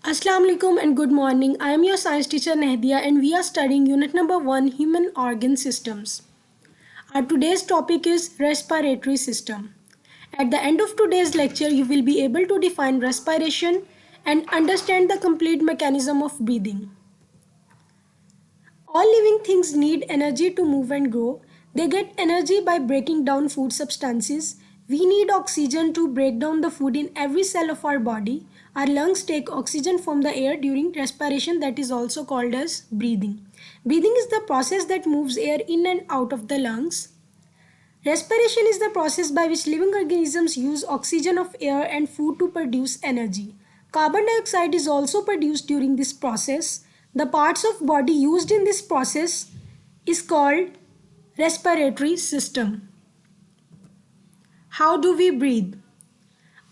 Assalamu alaikum and good morning. I am your science teacher Nehdia and we are studying unit number 1 human organ systems. Our today's topic is respiratory system. At the end of today's lecture you will be able to define respiration and understand the complete mechanism of breathing. All living things need energy to move and grow. They get energy by breaking down food substances. We need oxygen to break down the food in every cell of our body. Our lungs take oxygen from the air during respiration, that is also called as breathing. Breathing is the process that moves air in and out of the lungs. Respiration is the process by which living organisms use oxygen of air and food to produce energy. Carbon dioxide is also produced during this process. The parts of body used in this process is called respiratory system. How do we breathe?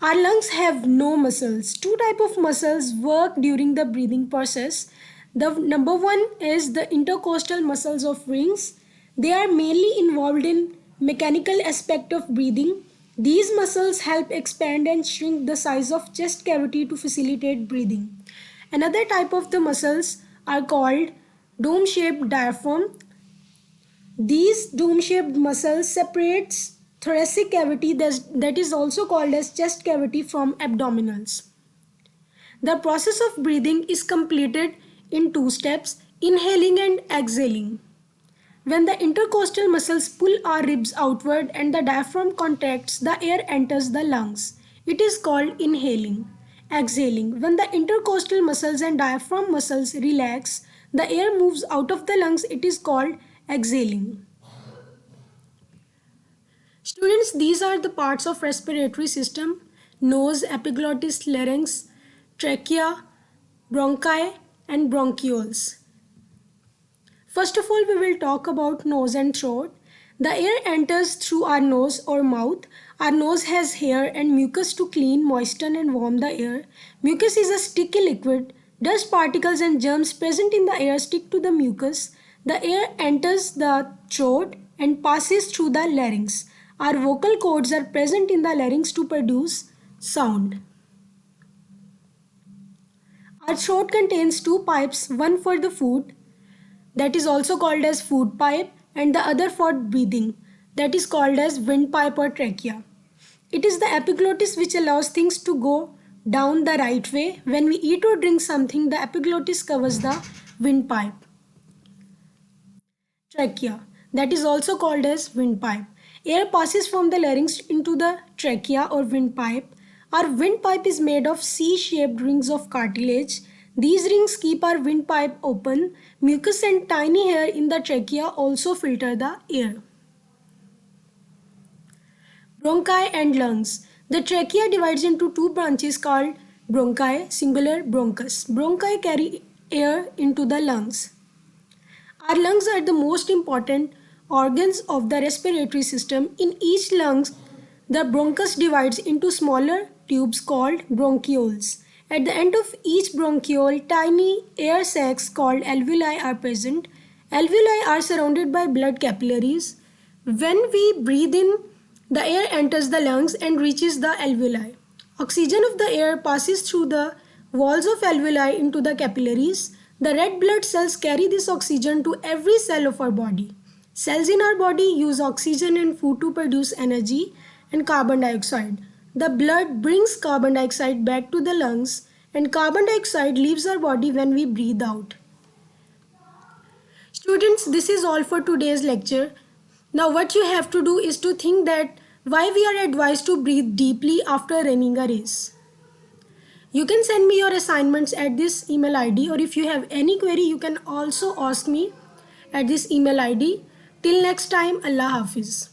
Our lungs have no muscles. Two types of muscles work during the breathing process. The number one is the intercostal muscles of rings. They are mainly involved in mechanical aspect of breathing. These muscles help expand and shrink the size of chest cavity to facilitate breathing. Another type of the muscles are called dome-shaped diaphragm. These dome-shaped muscles separates thoracic cavity that is also called as chest cavity from abdominals. The process of breathing is completed in two steps, inhaling and exhaling. When the intercostal muscles pull our ribs outward and the diaphragm contracts, the air enters the lungs. It is called inhaling. Exhaling. When the intercostal muscles and diaphragm muscles relax, the air moves out of the lungs. It is called exhaling. Students, these are the parts of respiratory system: nose, epiglottis, larynx, trachea, bronchi and bronchioles. First of all, we will talk about nose and throat. The air enters through our nose or mouth. Our nose has hair and mucus to clean, moisten and warm the air. Mucus is a sticky liquid. Dust particles and germs present in the air stick to the mucus. The air enters the throat and passes through the larynx. Our vocal cords are present in the larynx to produce sound. Our throat contains two pipes, one for the food, that is also called as food pipe, and the other for breathing, that is called as windpipe or trachea. It is the epiglottis which allows things to go down the right way. When we eat or drink something, the epiglottis covers the windpipe. Trachea, that is also called as windpipe. Air passes from the larynx into the trachea or windpipe. Our windpipe is made of C-shaped rings of cartilage. These rings keep our windpipe open. Mucus and tiny hair in the trachea also filter the air. Bronchi and lungs. The trachea divides into two branches called bronchi, singular bronchus. Bronchi carry air into the lungs. Our lungs are the most important organs of the respiratory system. In each lung, the bronchus divides into smaller tubes called bronchioles. At the end of each bronchiole, tiny air sacs called alveoli are present. Alveoli are surrounded by blood capillaries. When we breathe in, the air enters the lungs and reaches the alveoli. Oxygen of the air passes through the walls of alveoli into the capillaries. The red blood cells carry this oxygen to every cell of our body. Cells in our body use oxygen and food to produce energy and carbon dioxide. The blood brings carbon dioxide back to the lungs, and carbon dioxide leaves our body when we breathe out. Students, this is all for today's lecture. Now what you have to do is to think that why we are advised to breathe deeply after running a race. You can send me your assignments at this email ID, or if you have any query you can also ask me at this email ID. Till next time, Allah Hafiz.